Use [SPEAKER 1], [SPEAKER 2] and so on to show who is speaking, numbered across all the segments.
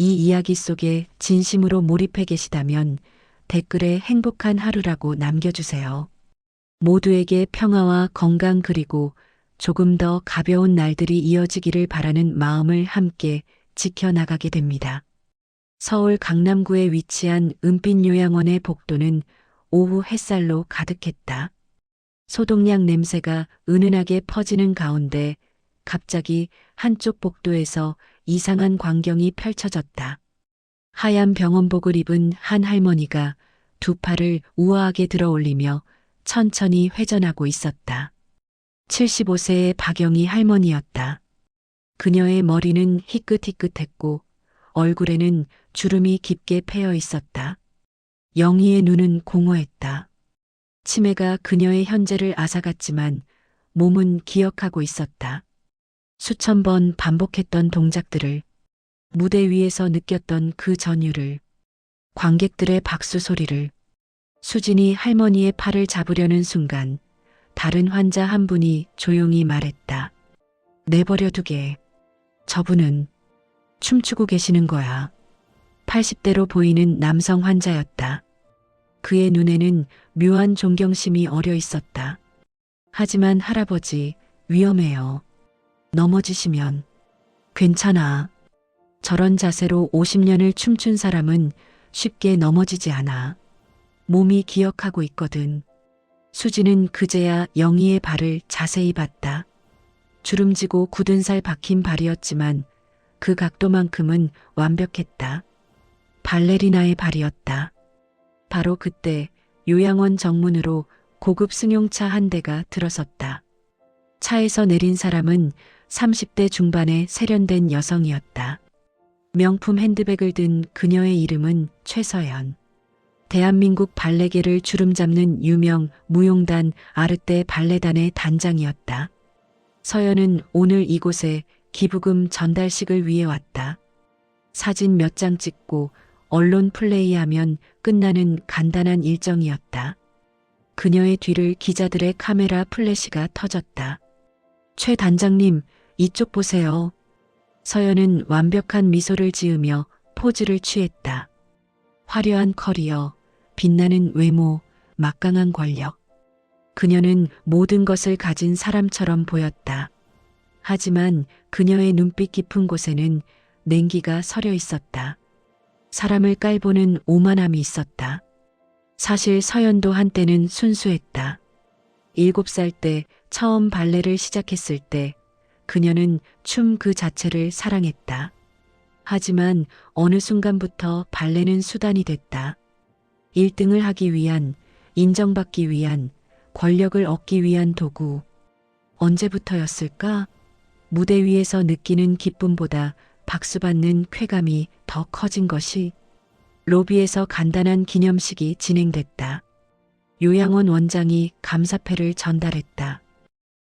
[SPEAKER 1] 이 이야기 속에 진심으로 몰입해 계시다면 댓글에 행복한 하루라고 남겨주세요. 모두에게 평화와 건강 그리고 조금 더 가벼운 날들이 이어지기를 바라는 마음을 함께 지켜나가게 됩니다. 서울 강남구에 위치한 은빛 요양원의 복도는 오후 햇살로 가득했다. 소독약 냄새가 은은하게 퍼지는 가운데 갑자기 한쪽 복도에서 이상한 광경이 펼쳐졌다. 하얀 병원복을 입은 한 할머니가 두 팔을 우아하게 들어 올리며 천천히 회전하고 있었다. 75세의 박영희 할머니였다. 그녀의 머리는 희끗희끗했고 얼굴에는 주름이 깊게 패여 있었다. 영희의 눈은 공허했다. 치매가 그녀의 현재를 앗아갔지만 몸은 기억하고 있었다. 수천 번 반복했던 동작들을, 무대 위에서 느꼈던 그 전율을, 관객들의 박수 소리를. 수진이 할머니의 팔을 잡으려는 순간 다른 환자 한 분이 조용히 말했다. 내버려 두게. 저분은 춤추고 계시는 거야. 80대로 보이는 남성 환자였다. 그의 눈에는 묘한 존경심이 어려 있었다. 하지만 할아버지, 위험해요. 넘어지시면. 괜찮아. 저런 자세로 50년을 춤춘 사람은 쉽게 넘어지지 않아. 몸이 기억하고 있거든. 수지는 그제야 영희의 발을 자세히 봤다. 주름지고 굳은 살 박힌 발이었지만 그 각도만큼은 완벽했다. 발레리나의 발이었다. 바로 그때 요양원 정문으로 고급 승용차 한 대가 들어섰다. 차에서 내린 사람은 30대 중반의 세련된 여성이었다. 명품 핸드백을 든 그녀의 이름은 최서연. 대한민국 발레계를 주름잡는 유명 무용단 아르떼 발레단의 단장이었다. 서연은 오늘 이곳에 기부금 전달식을 위해 왔다. 사진 몇 장 찍고 언론 플레이하면 끝나는 간단한 일정이었다. 그녀의 뒤를 기자들의 카메라 플래시가 터졌다. 최 단장님, 이쪽 보세요. 서연은 완벽한 미소를 지으며 포즈를 취했다. 화려한 커리어, 빛나는 외모, 막강한 권력. 그녀는 모든 것을 가진 사람처럼 보였다. 하지만 그녀의 눈빛 깊은 곳에는 냉기가 서려 있었다. 사람을 깔보는 오만함이 있었다. 사실 서연도 한때는 순수했다. 7살 때 처음 발레를 시작했을 때 그녀는 춤 그 자체를 사랑했다. 하지만 어느 순간부터 발레는 수단이 됐다. 1등을 하기 위한, 인정받기 위한, 권력을 얻기 위한 도구. 언제부터였을까? 무대 위에서 느끼는 기쁨보다 박수받는 쾌감이 더 커진 것이. 로비에서 간단한 기념식이 진행됐다. 요양원 원장이 감사패를 전달했다.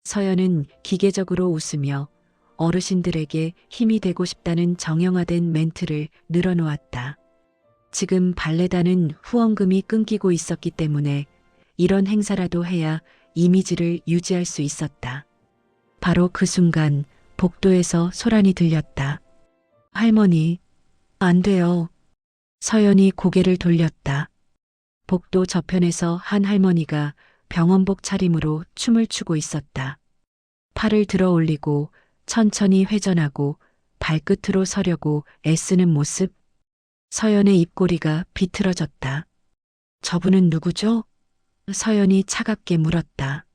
[SPEAKER 1] 서연은 기계적으로 웃으며 어르신들에게 힘이 되고 싶다는 정형화된 멘트를 늘어놓았다. 지금 발레단은 후원금이 끊기고 있었기 때문에 이런 행사라도 해야 이미지를 유지할 수 있었다. 바로 그 순간 복도에서 소란이 들렸다. 할머니, 안 돼요. 서연이 고개를 돌렸다. 복도 저편에서 한 할머니가 병원복 차림으로 춤을 추고 있었다. 팔을 들어 올리고 천천히 회전하고 발끝으로 서려고 애쓰는 모습. 서연의 입꼬리가 비틀어졌다. 저분은 누구죠? 서연이 차갑게 물었다.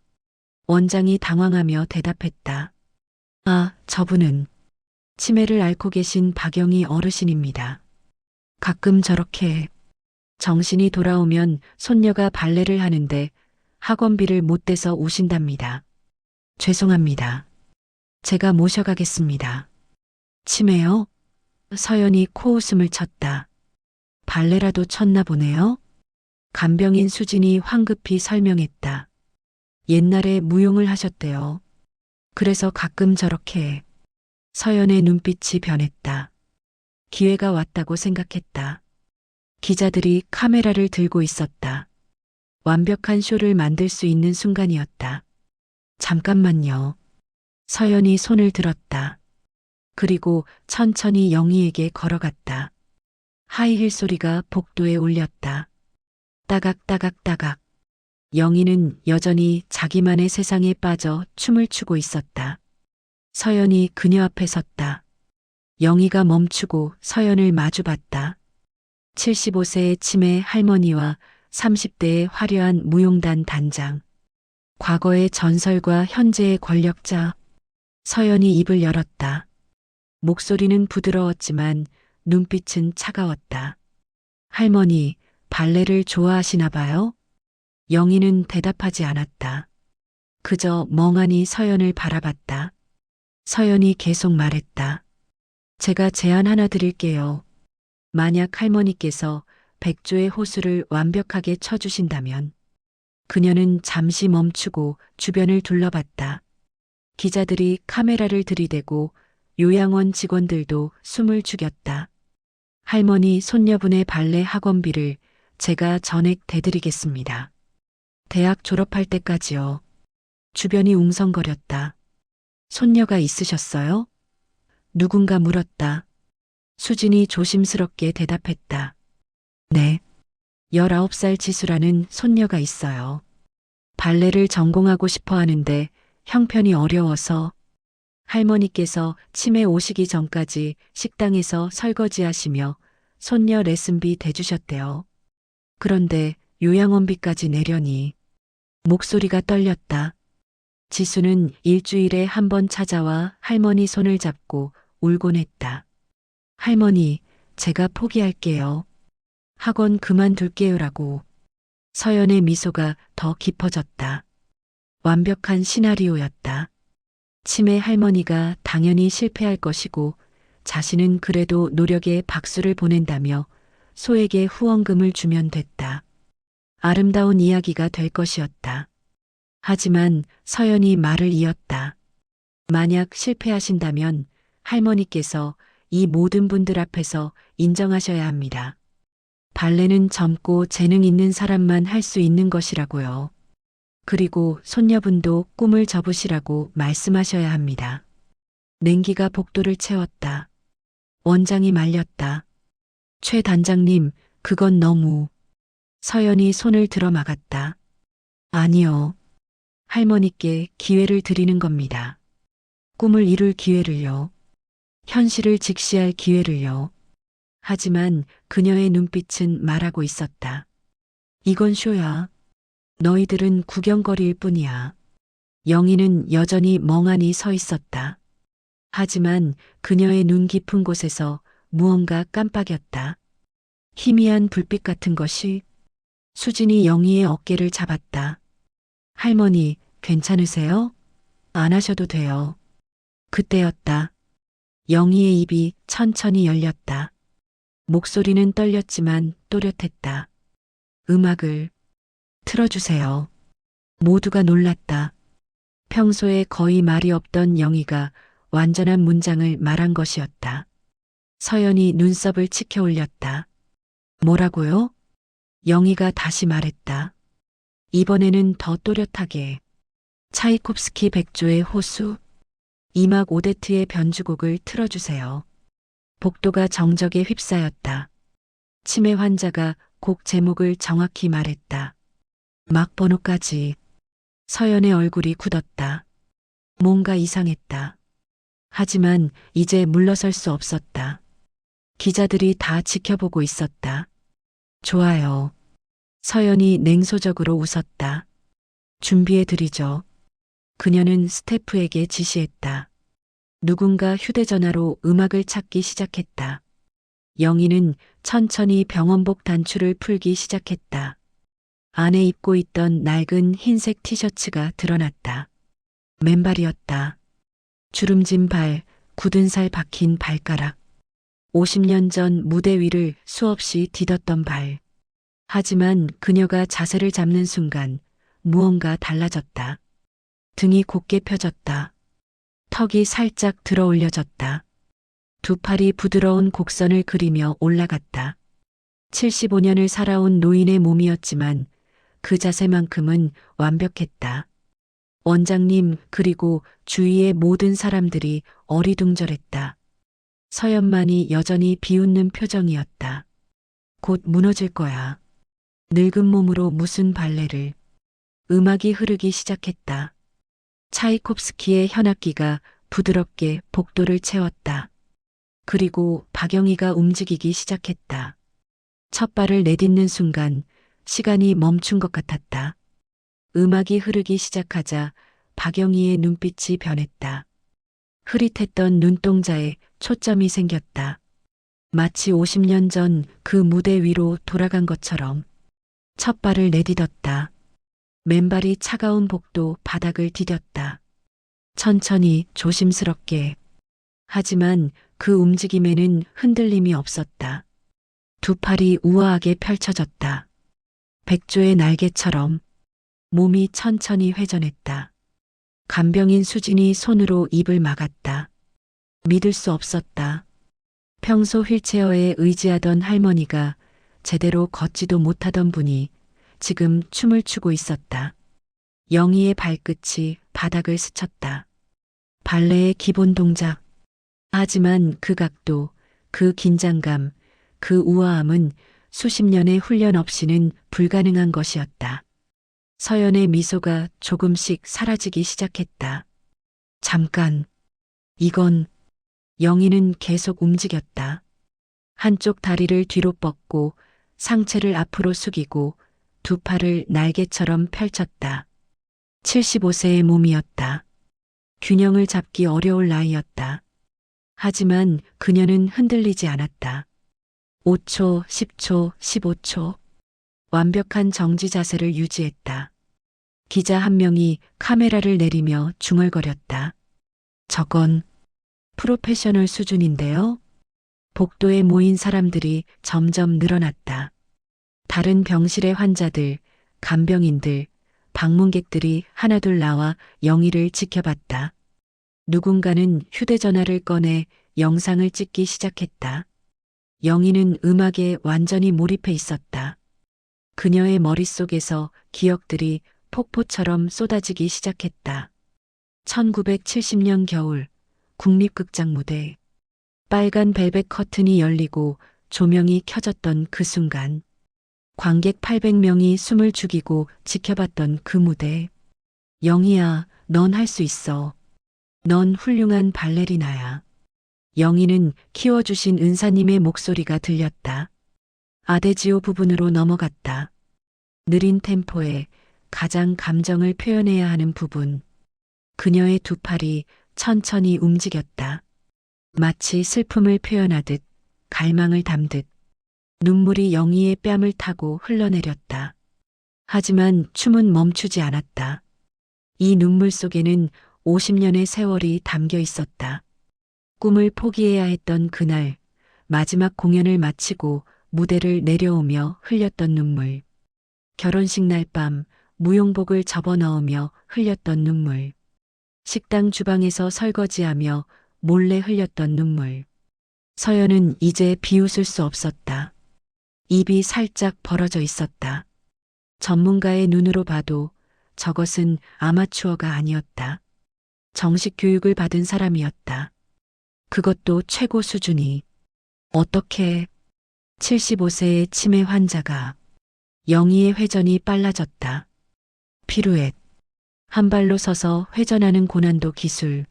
[SPEAKER 1] 원장이 당황하며 대답했다. 아, 저분은 치매를 앓고 계신 박영희 어르신입니다. 가끔 저렇게 정신이 돌아오면 손녀가 발레를 하는데 학원비를 못 대서 우신답니다. 죄송합니다. 제가 모셔가겠습니다. 치매요? 서연이 코웃음을 쳤다. 발레라도 쳤나 보네요? 간병인 수진이 황급히 설명했다. 옛날에 무용을 하셨대요. 그래서 가끔 저렇게. 서연의 눈빛이 변했다. 기회가 왔다고 생각했다. 기자들이 카메라를 들고 있었다. 완벽한 쇼를 만들 수 있는 순간이었다. 잠깐만요. 서연이 손을 들었다. 그리고 천천히 영희에게 걸어갔다. 하이힐 소리가 복도에 울렸다. 따각따각따각. 영희는 여전히 자기만의 세상에 빠져 춤을 추고 있었다. 서연이 그녀 앞에 섰다. 영희가 멈추고 서연을 마주봤다. 75세의 치매 할머니와 30대의 화려한 무용단 단장. 과거의 전설과 현재의 권력자. 서연이 입을 열었다. 목소리는 부드러웠지만 눈빛은 차가웠다. 할머니, 발레를 좋아하시나 봐요? 영희는 대답하지 않았다. 그저 멍하니 서연을 바라봤다. 서연이 계속 말했다. 제가 제안 하나 드릴게요. 만약 할머니께서 백조의 호수를 완벽하게 쳐주신다면. 그녀는 잠시 멈추고 주변을 둘러봤다. 기자들이 카메라를 들이대고 요양원 직원들도 숨을 죽였다. 할머니 손녀분의 발레 학원비를 제가 전액 대드리겠습니다. 대학 졸업할 때까지요. 주변이 웅성거렸다. 손녀가 있으셨어요? 누군가 물었다. 수진이 조심스럽게 대답했다. 네. 19살 지수라는 손녀가 있어요. 발레를 전공하고 싶어 하는데 형편이 어려워서 할머니께서 치매 오시기 전까지 식당에서 설거지하시며 손녀 레슨비 대주셨대요. 그런데 요양원비까지 내려니 목소리가 떨렸다. 지수는 일주일에 한 번 찾아와 할머니 손을 잡고 울곤 했다. 할머니, 제가 포기할게요. 학원 그만둘게요라고. 서연의 미소가 더 깊어졌다. 완벽한 시나리오였다. 치매 할머니가 당연히 실패할 것이고 자신은 그래도 노력에 박수를 보낸다며 소에게 후원금을 주면 됐다. 아름다운 이야기가 될 것이었다. 하지만 서연이 말을 이었다. 만약 실패하신다면 할머니께서 이 모든 분들 앞에서 인정하셔야 합니다. 발레는 젊고 재능 있는 사람만 할 수 있는 것이라고요. 그리고 손녀분도 꿈을 접으시라고 말씀하셔야 합니다. 냉기가 복도를 채웠다. 원장이 말렸다. 최 단장님, 그건 너무. 서연이 손을 들어 막았다. 아니요. 할머니께 기회를 드리는 겁니다. 꿈을 이룰 기회를요. 현실을 직시할 기회를요. 하지만 그녀의 눈빛은 말하고 있었다. 이건 쇼야. 너희들은 구경거리일 뿐이야. 영희는 여전히 멍하니 서 있었다. 하지만 그녀의 눈 깊은 곳에서 무언가 깜빡였다. 희미한 불빛 같은 것이. 수진이 영희의 어깨를 잡았다. 할머니, 괜찮으세요? 안 하셔도 돼요. 그때였다. 영희의 입이 천천히 열렸다. 목소리는 떨렸지만 또렷했다. 음악을 틀어주세요. 모두가 놀랐다. 평소에 거의 말이 없던 영희가 완전한 문장을 말한 것이었다. 서연이 눈썹을 치켜 올렸다. 뭐라고요? 영희가 다시 말했다. 이번에는 더 또렷하게. 차이콥스키 백조의 호수. 이막 오데트의 변주곡을 틀어주세요. 복도가 정적에 휩싸였다. 치매 환자가 곡 제목을 정확히 말했다. 막 번호까지. 서연의 얼굴이 굳었다. 뭔가 이상했다. 하지만 이제 물러설 수 없었다. 기자들이 다 지켜보고 있었다. 좋아요. 서연이 냉소적으로 웃었다. 준비해드리죠. 그녀는 스태프에게 지시했다. 누군가 휴대전화로 음악을 찾기 시작했다. 영희는 천천히 병원복 단추를 풀기 시작했다. 안에 입고 있던 낡은 흰색 티셔츠가 드러났다. 맨발이었다. 주름진 발, 굳은 살 박힌 발가락. 50년 전 무대 위를 수없이 디뎠던 발. 하지만 그녀가 자세를 잡는 순간 무언가 달라졌다. 등이 곧게 펴졌다. 턱이 살짝 들어 올려졌다. 두 팔이 부드러운 곡선을 그리며 올라갔다. 75년을 살아온 노인의 몸이었지만 그 자세만큼은 완벽했다. 원장님 그리고 주위의 모든 사람들이 어리둥절했다. 서연만이 여전히 비웃는 표정이었다. 곧 무너질 거야. 늙은 몸으로 무슨 발레를. 음악이 흐르기 시작했다. 차이콥스키의 현악기가 부드럽게 복도를 채웠다. 그리고 박영희가 움직이기 시작했다. 첫 발을 내딛는 순간 시간이 멈춘 것 같았다. 음악이 흐르기 시작하자 박영희의 눈빛이 변했다. 흐릿했던 눈동자에 초점이 생겼다. 마치 50년 전 그 무대 위로 돌아간 것처럼 첫 발을 내딛었다. 맨발이 차가운 복도 바닥을 디뎠다. 천천히 조심스럽게. 하지만 그 움직임에는 흔들림이 없었다. 두 팔이 우아하게 펼쳐졌다. 백조의 날개처럼 몸이 천천히 회전했다. 간병인 수진이 손으로 입을 막았다. 믿을 수 없었다. 평소 휠체어에 의지하던 할머니가 제대로 걷지도 못하던 분이 지금 춤을 추고 있었다. 영희의 발끝이 바닥을 스쳤다. 발레의 기본 동작. 하지만 그 각도, 그 긴장감, 그 우아함은 수십 년의 훈련 없이는 불가능한 것이었다. 서연의 미소가 조금씩 사라지기 시작했다. 잠깐. 이건. 영희는 계속 움직였다. 한쪽 다리를 뒤로 뻗고 상체를 앞으로 숙이고 두 팔을 날개처럼 펼쳤다. 75세의 몸이었다. 균형을 잡기 어려울 나이였다. 하지만 그녀는 흔들리지 않았다. 5초, 10초, 15초. 완벽한 정지 자세를 유지했다. 기자 한 명이 카메라를 내리며 중얼거렸다. 저건 프로페셔널 수준인데요? 복도에 모인 사람들이 점점 늘어났다. 다른 병실의 환자들, 간병인들, 방문객들이 하나둘 나와 영희를 지켜봤다. 누군가는 휴대전화를 꺼내 영상을 찍기 시작했다. 영희는 음악에 완전히 몰입해 있었다. 그녀의 머릿속에서 기억들이 폭포처럼 쏟아지기 시작했다. 1970년 겨울, 국립극장 무대. 빨간 벨벳 커튼이 열리고 조명이 켜졌던 그 순간. 관객 800명이 숨을 죽이고 지켜봤던 그 무대. 영희야, 넌 할 수 있어. 넌 훌륭한 발레리나야. 영희는 키워주신 은사님의 목소리가 들렸다. 아데지오 부분으로 넘어갔다. 느린 템포에 가장 감정을 표현해야 하는 부분. 그녀의 두 팔이 천천히 움직였다. 마치 슬픔을 표현하듯, 갈망을 담듯. 눈물이 영희의 뺨을 타고 흘러내렸다. 하지만 춤은 멈추지 않았다. 이 눈물 속에는 50년의 세월이 담겨 있었다. 꿈을 포기해야 했던 그날, 마지막 공연을 마치고 무대를 내려오며 흘렸던 눈물. 결혼식 날 밤 무용복을 접어넣으며 흘렸던 눈물. 식당 주방에서 설거지하며 몰래 흘렸던 눈물. 서연은 이제 비웃을 수 없었다. 입이 살짝 벌어져 있었다. 전문가의 눈으로 봐도 저것은 아마추어가 아니었다. 정식 교육을 받은 사람이었다. 그것도 최고 수준이. 어떻게 75세의 치매 환자가. 영희의 회전이 빨라졌다. 피루엣. 한 발로 서서 회전하는 고난도 기술.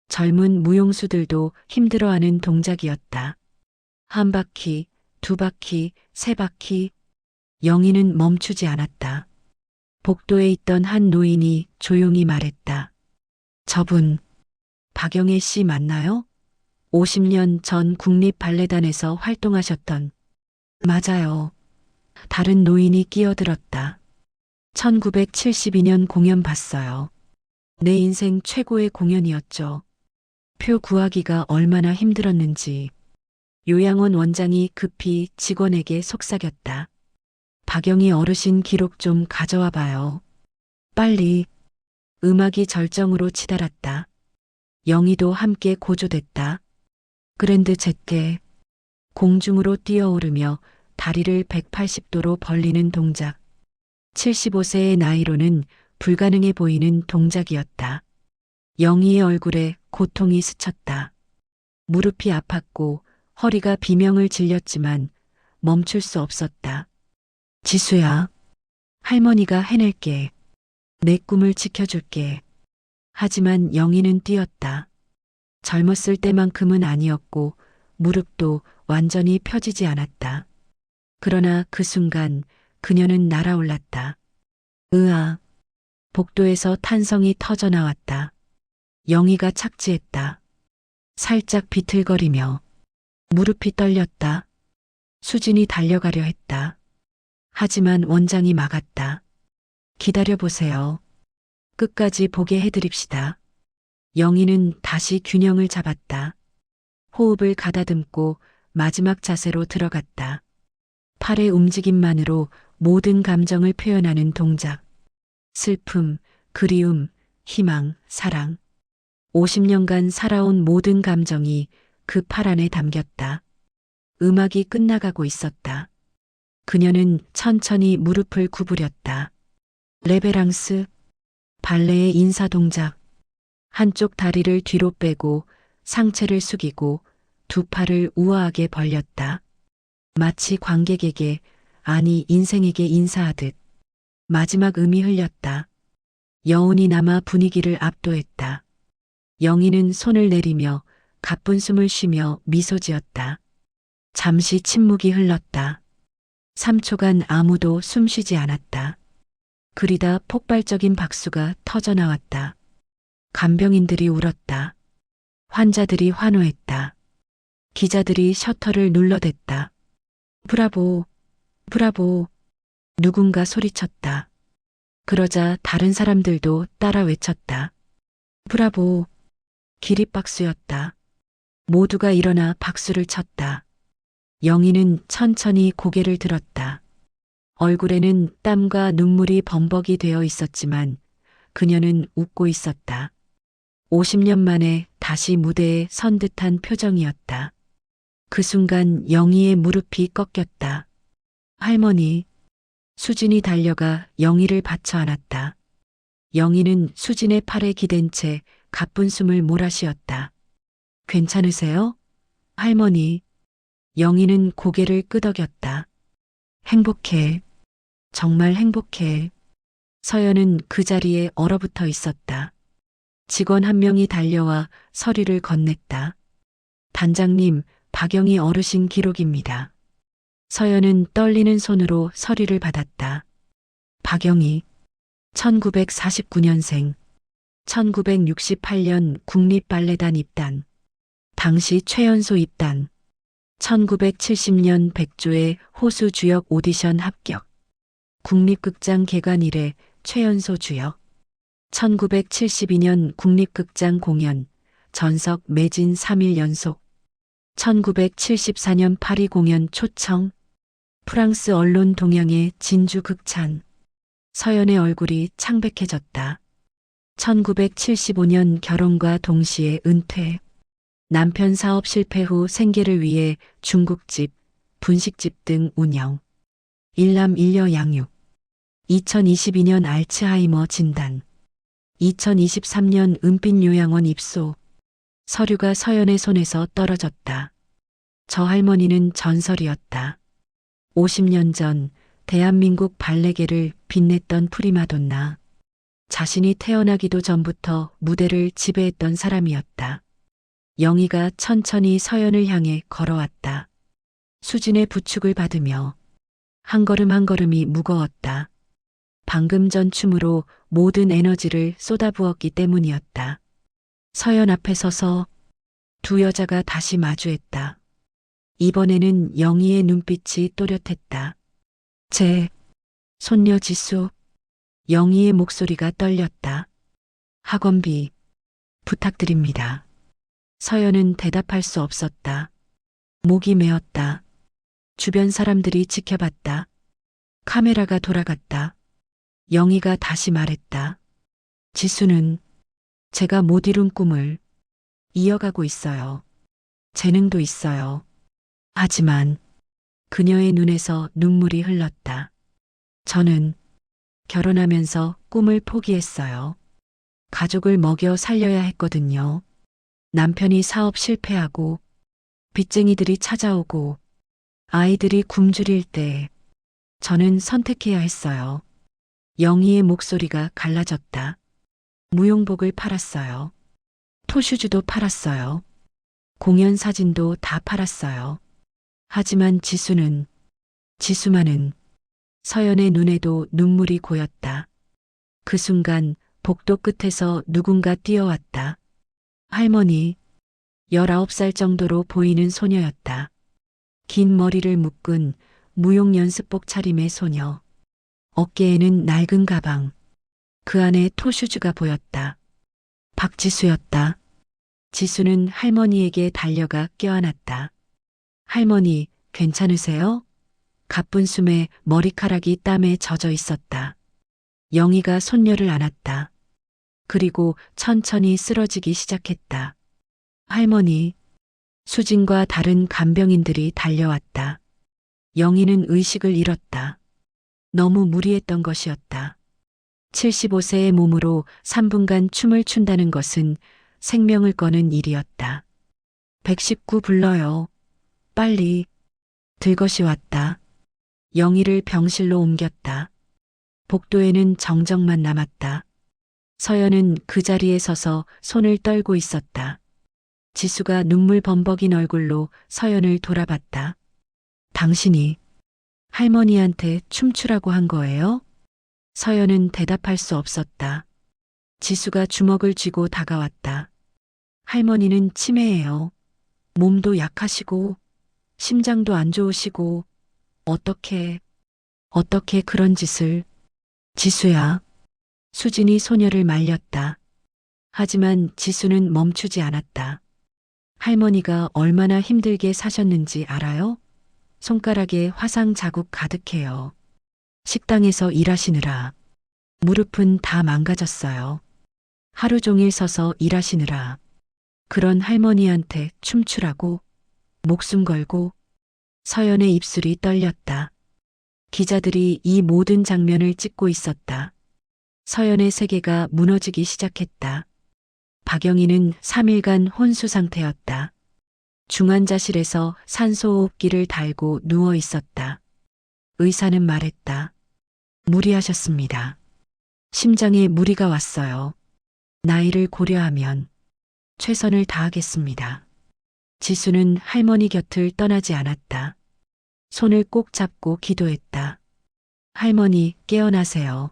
[SPEAKER 1] 젊은 무용수들도 힘들어하는 동작이었다. 한 바퀴, 두 바퀴, 세 바퀴. 영희는 멈추지 않았다. 복도에 있던 한 노인이 조용히 말했다. 저분, 박영애 씨 맞나요? 50년 전 국립발레단에서 활동하셨던. 맞아요. 다른 노인이 끼어들었다. 1972년 공연 봤어요. 내 인생 최고의 공연이었죠. 표 구하기가 얼마나 힘들었는지. 요양원 원장이 급히 직원에게 속삭였다. 박영희 어르신 기록 좀 가져와 봐요. 빨리. 음악이 절정으로 치달았다. 영희도 함께 고조됐다. 그랜드 제때. 공중으로 뛰어오르며 다리를 180도로 벌리는 동작. 75세의 나이로는 불가능해 보이는 동작이었다. 영희의 얼굴에 고통이 스쳤다. 무릎이 아팠고 허리가 비명을 질렸지만 멈출 수 없었다. 지수야, 할머니가 해낼게. 내 꿈을 지켜줄게. 하지만 영희는 뛰었다. 젊었을 때만큼은 아니었고 무릎도 완전히 펴지지 않았다. 그러나 그 순간 그녀는 날아올랐다. 으아, 복도에서 탄성이 터져 나왔다. 영희가 착지했다. 살짝 비틀거리며 무릎이 떨렸다. 수진이 달려가려 했다. 하지만 원장이 막았다. 기다려보세요. 끝까지 보게 해드립시다. 영희는 다시 균형을 잡았다. 호흡을 가다듬고 마지막 자세로 들어갔다. 팔의 움직임만으로 모든 감정을 표현하는 동작. 슬픔, 그리움, 희망, 사랑. 50년간 살아온 모든 감정이 그 팔 안에 담겼다. 음악이 끝나가고 있었다. 그녀는 천천히 무릎을 구부렸다. 레베랑스, 발레의 인사 동작. 한쪽 다리를 뒤로 빼고 상체를 숙이고 두 팔을 우아하게 벌렸다. 마치 관객에게, 아니 인생에게 인사하듯. 마지막 음이 흘렸다. 여운이 남아 분위기를 압도했다. 영희는 손을 내리며 가쁜 숨을 쉬며 미소 지었다. 잠시 침묵이 흘렀다. 3초간 아무도 숨쉬지 않았다. 그리다 폭발적인 박수가 터져 나왔다. 간병인들이 울었다. 환자들이 환호했다. 기자들이 셔터를 눌러댔다. 브라보, 브라보. 누군가 소리쳤다. 그러자 다른 사람들도 따라 외쳤다. 브라보. 기립박수였다. 모두가 일어나 박수를 쳤다. 영희는 천천히 고개를 들었다. 얼굴에는 땀과 눈물이 범벅이 되어 있었지만 그녀는 웃고 있었다. 50년 만에 다시 무대에 선 듯한 표정이었다. 그 순간 영희의 무릎이 꺾였다. 할머니. 수진이 달려가 영희를 받쳐 안았다. 영희는 수진의 팔에 기댄 채 가쁜 숨을 몰아쉬었다. 괜찮으세요? 할머니. 영희는 고개를 끄덕였다. 행복해. 정말 행복해. 서연은 그 자리에 얼어붙어 있었다. 직원 한 명이 달려와 서류를 건넸다. 단장님, 박영희 어르신 기록입니다. 서연은 떨리는 손으로 서류를 받았다. 박영희, 1949년생, 1968년 국립발레단 입단, 당시 최연소 입단, 1970년 백조의 호수 주역 오디션 합격, 국립극장 개관 이래 최연소 주역, 1972년 국립극장 공연, 전석 매진 3일 연속, 1974년 파리 공연 초청, 프랑스 언론 동양의 진주 극찬. 서연의 얼굴이 창백해졌다. 1975년 결혼과 동시에 은퇴. 남편 사업 실패 후 생계를 위해 중국집, 분식집 등 운영. 일남 일녀 양육. 2022년 알츠하이머 진단. 2023년 은빛 요양원 입소. 서류가 서연의 손에서 떨어졌다. 저 할머니는 전설이었다. 50년 전 대한민국 발레계를 빛냈던 프리마돈나. 자신이 태어나기도 전부터 무대를 지배했던 사람이었다. 영희가 천천히 서연을 향해 걸어왔다. 수진의 부축을 받으며 한 걸음 한 걸음이 무거웠다. 방금 전 춤으로 모든 에너지를 쏟아부었기 때문이었다. 서연 앞에 서서 두 여자가 다시 마주했다. 이번에는 영희의 눈빛이 또렷했다. 제 손녀 지수. 영희의 목소리가 떨렸다. 학원비 부탁드립니다. 서연은 대답할 수 없었다. 목이 메었다. 주변 사람들이 지켜봤다. 카메라가 돌아갔다. 영희가 다시 말했다. 지수는 제가 못 이룬 꿈을 이어가고 있어요. 재능도 있어요. 하지만 그녀의 눈에서 눈물이 흘렀다. 저는 결혼하면서 꿈을 포기했어요. 가족을 먹여 살려야 했거든요. 남편이 사업 실패하고 빚쟁이들이 찾아오고 아이들이 굶주릴 때 저는 선택해야 했어요. 영희의 목소리가 갈라졌다. 무용복을 팔았어요. 토슈즈도 팔았어요. 공연 사진도 다 팔았어요. 하지만 지수만은 서연의 눈에도 눈물이 고였다. 그 순간 복도 끝에서 누군가 뛰어왔다. 할머니, 19살 정도로 보이는 소녀였다. 긴 머리를 묶은 무용 연습복 차림의 소녀. 어깨에는 낡은 가방. 그 안에 토슈즈가 보였다. 박지수였다. 지수는 할머니에게 달려가 껴안았다. 할머니, 괜찮으세요? 가쁜 숨에 머리카락이 땀에 젖어 있었다. 영희가 손녀를 안았다. 그리고 천천히 쓰러지기 시작했다. 할머니, 수진과 다른 간병인들이 달려왔다. 영희는 의식을 잃었다. 너무 무리했던 것이었다. 75세의 몸으로 3분간 춤을 춘다는 것은 생명을 거는 일이었다. 119 불러요. 빨리. 들것이 왔다. 영희를 병실로 옮겼다. 복도에는 정적만 남았다. 서연은 그 자리에 서서 손을 떨고 있었다. 지수가 눈물 범벅인 얼굴로 서연을 돌아봤다. 당신이 할머니한테 춤추라고 한 거예요? 서연은 대답할 수 없었다. 지수가 주먹을 쥐고 다가왔다. 할머니는 치매예요. 몸도 약하시고 심장도 안 좋으시고 어떻게 그런 짓을. 지수야. 수진이 소녀를 말렸다. 하지만 지수는 멈추지 않았다. 할머니가 얼마나 힘들게 사셨는지 알아요? 손가락에 화상 자국 가득해요. 식당에서 일하시느라 무릎은 다 망가졌어요. 하루 종일 서서 일하시느라 그런 할머니한테 춤추라고 목숨 걸고. 서연의 입술이 떨렸다. 기자들이 이 모든 장면을 찍고 있었다. 서연의 세계가 무너지기 시작했다. 박영희는 3일간 혼수 상태였다. 중환자실에서 산소호흡기를 달고 누워 있었다. 의사는 말했다. 무리하셨습니다. 심장에 무리가 왔어요. 나이를 고려하면 최선을 다하겠습니다. 지수는 할머니 곁을 떠나지 않았다. 손을 꼭 잡고 기도했다. 할머니, 깨어나세요.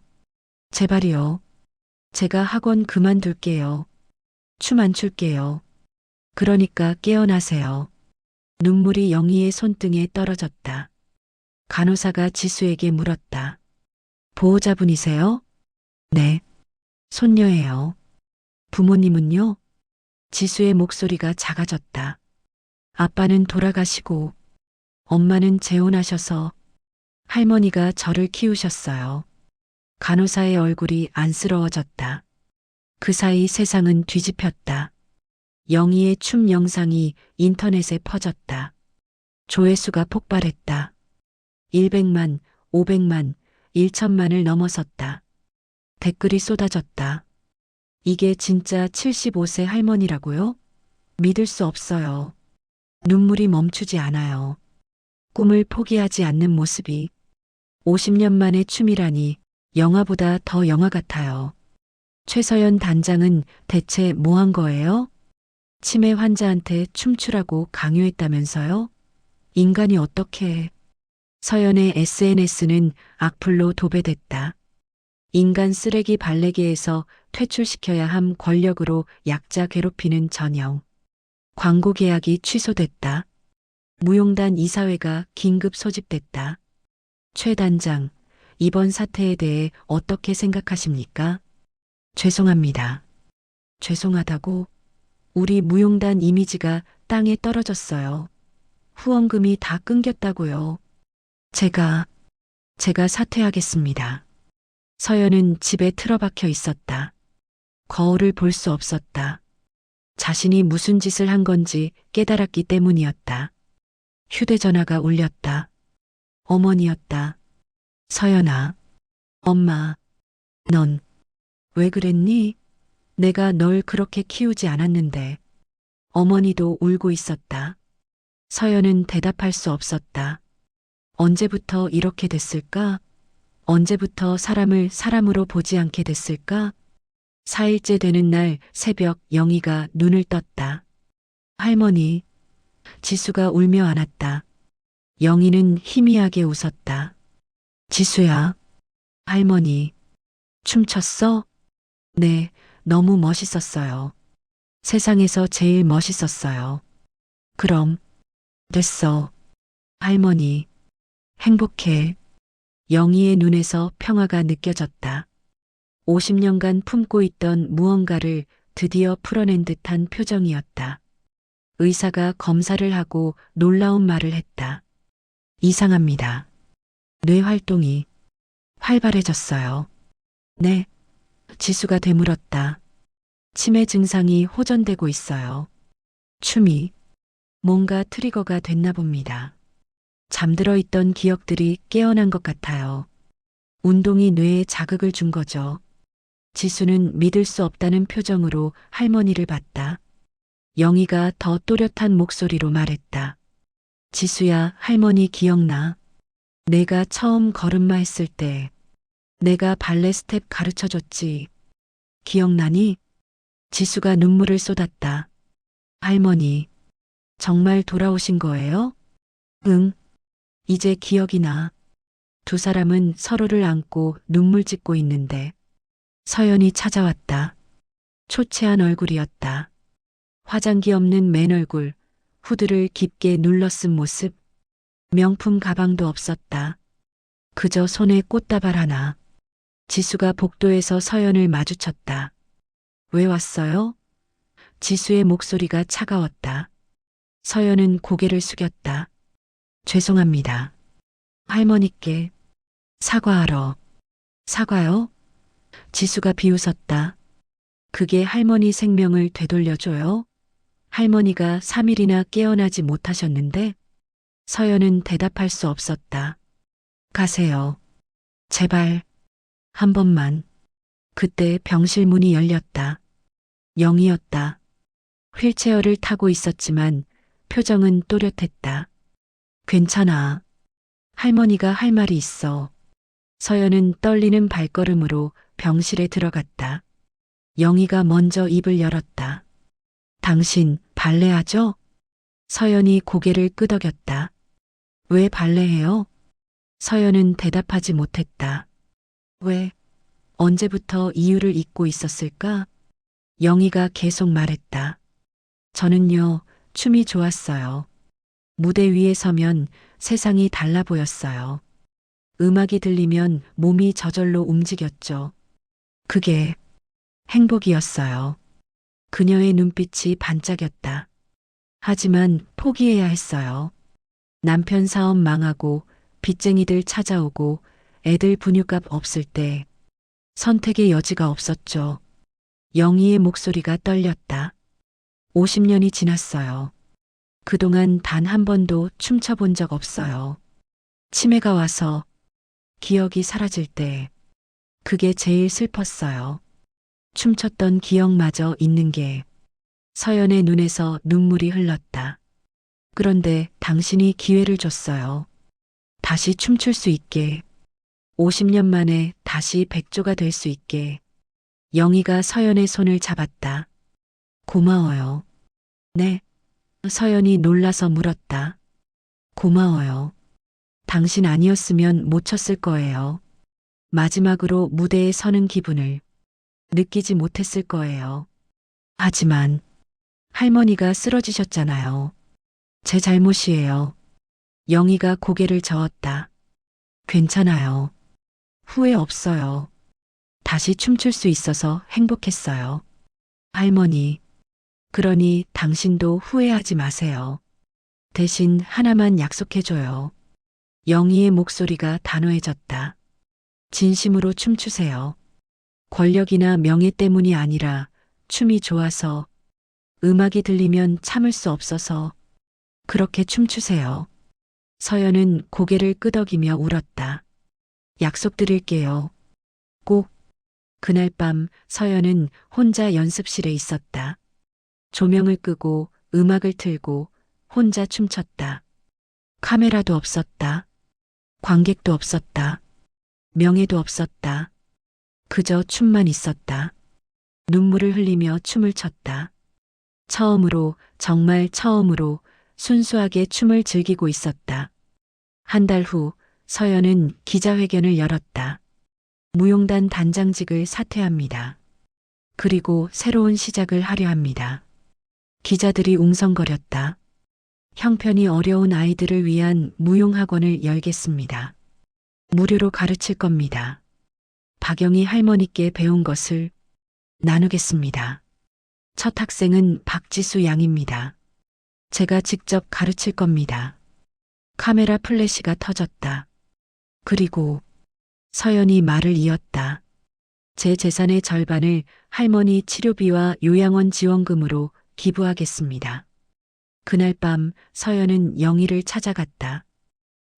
[SPEAKER 1] 제발이요. 제가 학원 그만둘게요. 춤 안 출게요. 그러니까 깨어나세요. 눈물이 영희의 손등에 떨어졌다. 간호사가 지수에게 물었다. 보호자분이세요? 네. 손녀예요. 부모님은요? 지수의 목소리가 작아졌다. 아빠는 돌아가시고 엄마는 재혼하셔서 할머니가 저를 키우셨어요. 간호사의 얼굴이 안쓰러워졌다. 그 사이 세상은 뒤집혔다. 영희의 춤 영상이 인터넷에 퍼졌다. 조회수가 폭발했다. 100만, 500만, 1천만을 넘어섰다. 댓글이 쏟아졌다. 이게 진짜 75세 할머니라고요? 믿을 수 없어요. 눈물이 멈추지 않아요. 꿈을 포기하지 않는 모습이. 50년 만의 춤이라니 영화보다 더 영화 같아요. 최서연 단장은 대체 뭐 한 거예요? 치매 환자한테 춤추라고 강요했다면서요? 인간이 어떻게. 서연의 SNS는 악플로 도배됐다. 인간 쓰레기 발레계에서 퇴출시켜야 함 권력으로 약자 괴롭히는 전형. 광고 계약이 취소됐다. 무용단 이사회가 긴급 소집됐다. 최 단장, 이번 사태에 대해 어떻게 생각하십니까? 죄송합니다. 죄송하다고? 우리 무용단 이미지가 땅에 떨어졌어요. 후원금이 다 끊겼다고요. 제가 사퇴하겠습니다. 서연은 집에 틀어박혀 있었다. 거울을 볼 수 없었다. 자신이 무슨 짓을 한 건지 깨달았기 때문이었다. 휴대전화가 울렸다. 어머니였다. 서연아. 엄마. 넌 왜 그랬니? 내가 널 그렇게 키우지 않았는데. 어머니도 울고 있었다. 서연은 대답할 수 없었다. 언제부터 이렇게 됐을까? 언제부터 사람을 사람으로 보지 않게 됐을까? 4일째 되는 날 새벽 영희가 눈을 떴다. 할머니, 지수가 울며 안았다. 영희는 희미하게 웃었다. 지수야, 할머니, 춤췄어? 네, 너무 멋있었어요. 세상에서 제일 멋있었어요. 그럼, 됐어. 할머니, 행복해. 영희의 눈에서 평화가 느껴졌다. 50년간 품고 있던 무언가를 드디어 풀어낸 듯한 표정이었다. 의사가 검사를 하고 놀라운 말을 했다. 이상합니다. 뇌 활동이 활발해졌어요. 네, 지수가 되물었다. 치매 증상이 호전되고 있어요. 춤이 뭔가 트리거가 됐나 봅니다. 잠들어 있던 기억들이 깨어난 것 같아요. 운동이 뇌에 자극을 준 거죠. 지수는 믿을 수 없다는 표정으로 할머니를 봤다. 영희가 더 또렷한 목소리로 말했다. 지수야, 할머니 기억나? 내가 처음 걸음마 했을 때 내가 발레 스텝 가르쳐 줬지. 기억나니? 지수가 눈물을 쏟았다. 할머니, 정말 돌아오신 거예요? 응, 이제 기억이 나. 두 사람은 서로를 안고 눈물 짓고 있는데 서연이 찾아왔다. 초췌한 얼굴이었다. 화장기 없는 맨 얼굴, 후드를 깊게 눌러 쓴 모습, 명품 가방도 없었다. 그저 손에 꽃다발 하나. 지수가 복도에서 서연을 마주쳤다. 왜 왔어요? 지수의 목소리가 차가웠다. 서연은 고개를 숙였다. 죄송합니다. 할머니께 사과하러. 사과요? 지수가 비웃었다. 그게 할머니 생명을 되돌려줘요? 할머니가 3일이나 깨어나지 못하셨는데? 서연은 대답할 수 없었다. 가세요. 제발. 한 번만. 그때 병실 문이 열렸다. 영희였다. 휠체어를 타고 있었지만 표정은 또렷했다. 괜찮아. 할머니가 할 말이 있어. 서연은 떨리는 발걸음으로 병실에 들어갔다. 영희가 먼저 입을 열었다. 당신 발레하죠? 서연이 고개를 끄덕였다. 왜 발레해요? 서연은 대답하지 못했다. 왜? 언제부터 이유를 잊고 있었을까? 영희가 계속 말했다. 저는요, 춤이 좋았어요. 무대 위에 서면 세상이 달라 보였어요. 음악이 들리면 몸이 저절로 움직였죠. 그게 행복이었어요. 그녀의 눈빛이 반짝였다. 하지만 포기해야 했어요. 남편 사업 망하고 빚쟁이들 찾아오고 애들 분유값 없을 때 선택의 여지가 없었죠. 영희의 목소리가 떨렸다. 50년이 지났어요. 그동안 단 한 번도 춤춰본 적 없어요. 치매가 와서 기억이 사라질 때 그게 제일 슬펐어요. 춤췄던 기억마저 잊는 게. 서연의 눈에서 눈물이 흘렀다. 그런데 당신이 기회를 줬어요. 다시 춤출 수 있게. 50년 만에 다시 백조가 될 수 있게. 영희가 서연의 손을 잡았다. 고마워요. 네. 서연이 놀라서 물었다. 고마워요. 당신 아니었으면 못 췄을 거예요. 마지막으로 무대에 서는 기분을 느끼지 못했을 거예요. 하지만 할머니가 쓰러지셨잖아요. 제 잘못이에요. 영희가 고개를 저었다. 괜찮아요. 후회 없어요. 다시 춤출 수 있어서 행복했어요. 할머니, 그러니 당신도 후회하지 마세요. 대신 하나만 약속해줘요. 영희의 목소리가 단호해졌다. 진심으로 춤추세요. 권력이나 명예 때문이 아니라 춤이 좋아서, 음악이 들리면 참을 수 없어서 그렇게 춤추세요. 서연은 고개를 끄덕이며 울었다. 약속드릴게요. 꼭. 그날 밤 서연은 혼자 연습실에 있었다. 조명을 끄고 음악을 틀고 혼자 춤췄다. 카메라도 없었다. 관객도 없었다. 명예도 없었다. 그저 춤만 있었다. 눈물을 흘리며 춤을 췄다. 처음으로, 정말 처음으로 순수하게 춤을 즐기고 있었다. 한 달 후 서연은 기자회견을 열었다. 무용단 단장직을 사퇴합니다. 그리고 새로운 시작을 하려 합니다. 기자들이 웅성거렸다. 형편이 어려운 아이들을 위한 무용학원을 열겠습니다. 무료로 가르칠 겁니다. 박영희 할머니께 배운 것을 나누겠습니다. 첫 학생은 박지수 양입니다. 제가 직접 가르칠 겁니다. 카메라 플래시가 터졌다. 그리고 서연이 말을 이었다. 제 재산의 절반을 할머니 치료비와 요양원 지원금으로 기부하겠습니다. 그날 밤 서연은 영희를 찾아갔다.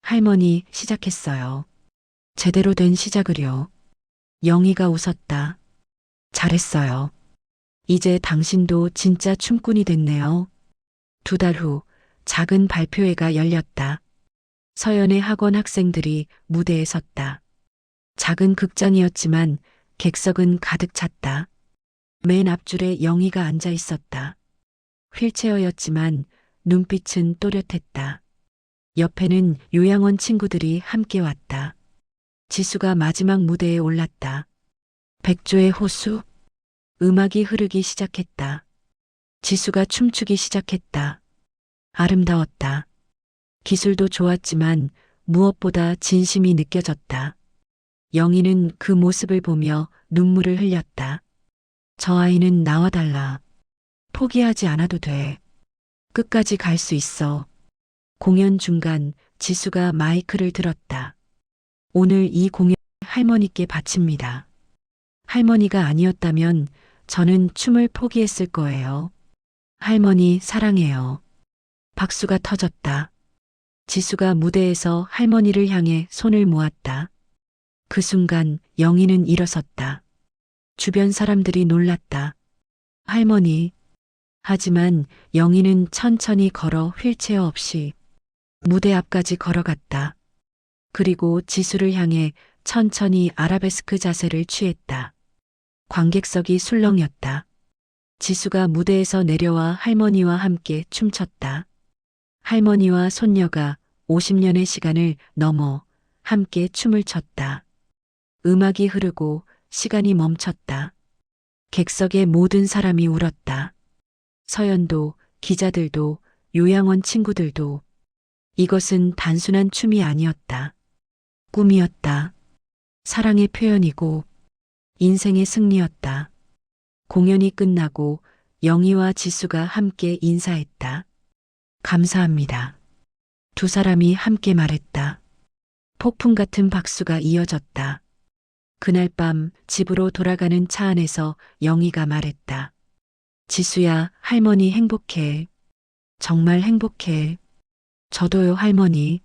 [SPEAKER 1] 할머니, 시작했어요. 제대로 된 시작을요. 영희가 웃었다. 잘했어요. 이제 당신도 진짜 춤꾼이 됐네요. 2달 후 작은 발표회가 열렸다. 서연의 학원 학생들이 무대에 섰다. 작은 극장이었지만 객석은 가득 찼다. 맨 앞줄에 영희가 앉아 있었다. 휠체어였지만 눈빛은 또렷했다. 옆에는 요양원 친구들이 함께 왔다. 지수가 마지막 무대에 올랐다. 백조의 호수. 음악이 흐르기 시작했다. 지수가 춤추기 시작했다. 아름다웠다. 기술도 좋았지만 무엇보다 진심이 느껴졌다. 영희는 그 모습을 보며 눈물을 흘렸다. 저 아이는 나와 달라. 포기하지 않아도 돼. 끝까지 갈 수 있어. 공연 중간 지수가 마이크를 들었다. 오늘 이 공연 할머니께 바칩니다. 할머니가 아니었다면 저는 춤을 포기했을 거예요. 할머니 사랑해요. 박수가 터졌다. 지수가 무대에서 할머니를 향해 손을 모았다. 그 순간 영희는 일어섰다. 주변 사람들이 놀랐다. 할머니. 하지만 영희는 천천히 걸어 휠체어 없이 무대 앞까지 걸어갔다. 그리고 지수를 향해 천천히 아라베스크 자세를 취했다. 관객석이 술렁였다. 지수가 무대에서 내려와 할머니와 함께 춤췄다. 할머니와 손녀가 50년의 시간을 넘어 함께 춤을 췄다. 음악이 흐르고 시간이 멈췄다. 객석의 모든 사람이 울었다. 서연도, 기자들도, 요양원 친구들도. 이것은 단순한 춤이 아니었다. 꿈이었다. 사랑의 표현이고 인생의 승리였다. 공연이 끝나고 영희와 지수가 함께 인사했다. 감사합니다. 두 사람이 함께 말했다. 폭풍 같은 박수가 이어졌다. 그날 밤 집으로 돌아가는 차 안에서 영희가 말했다. 지수야, 할머니 행복해. 정말 행복해. 저도요, 할머니.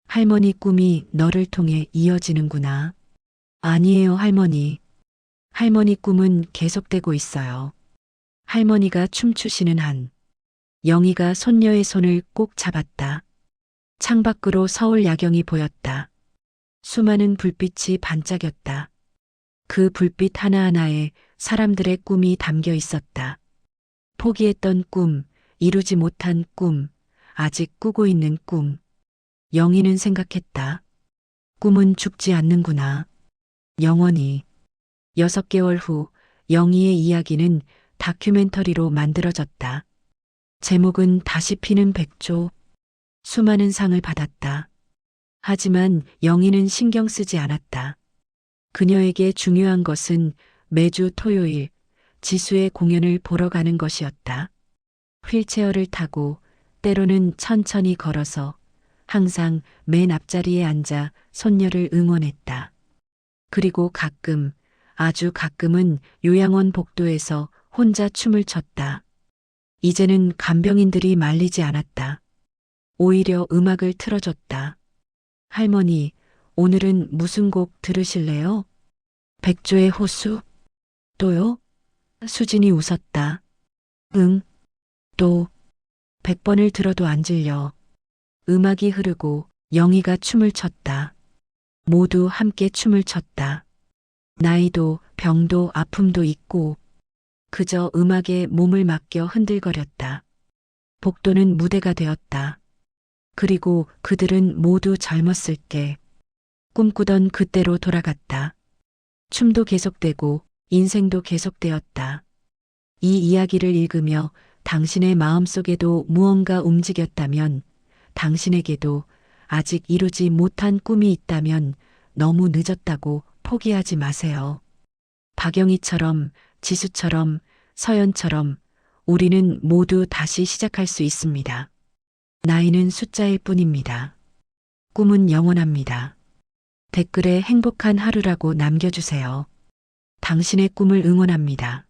[SPEAKER 1] 할머니 꿈이 너를 통해 이어지는구나. 아니에요, 할머니. 할머니 꿈은 계속되고 있어요. 할머니가 춤추시는 한. 영희가 손녀의 손을 꼭 잡았다. 창밖으로 서울 야경이 보였다. 수많은 불빛이 반짝였다. 그 불빛 하나하나에 사람들의 꿈이 담겨 있었다. 포기했던 꿈, 이루지 못한 꿈, 아직 꾸고 있는 꿈. 영희는 생각했다. 꿈은 죽지 않는구나. 영원히. 6개월 후 영희의 이야기는 다큐멘터리로 만들어졌다. 제목은 다시 피는 백조. 수많은 상을 받았다. 하지만 영희는 신경 쓰지 않았다. 그녀에게 중요한 것은 매주 토요일 지수의 공연을 보러 가는 것이었다. 휠체어를 타고 때로는 천천히 걸어서 항상 맨 앞자리에 앉아 손녀를 응원했다. 그리고 가끔, 아주 가끔은 요양원 복도에서 혼자 춤을 췄다. 이제는 간병인들이 말리지 않았다. 오히려 음악을 틀어줬다. 할머니, 오늘은 무슨 곡 들으실래요? 백조의 호수? 또요? 수진이 웃었다. 응, 또. 100번을 들어도 안 질려. 음악이 흐르고 영희가 춤을 췄다. 모두 함께 춤을 췄다. 나이도 병도 아픔도 있고 그저 음악에 몸을 맡겨 흔들거렸다. 복도는 무대가 되었다. 그리고 그들은 모두 젊었을 때 꿈꾸던 그때로 돌아갔다. 춤도 계속되고 인생도 계속되었다. 이 이야기를 읽으며 당신의 마음속에도 무언가 움직였다면, 당신에게도 아직 이루지 못한 꿈이 있다면 너무 늦었다고 포기하지 마세요. 박영희처럼, 지수처럼, 서연처럼 우리는 모두 다시 시작할 수 있습니다. 나이는 숫자일 뿐입니다. 꿈은 영원합니다. 댓글에 행복한 하루라고 남겨주세요. 당신의 꿈을 응원합니다.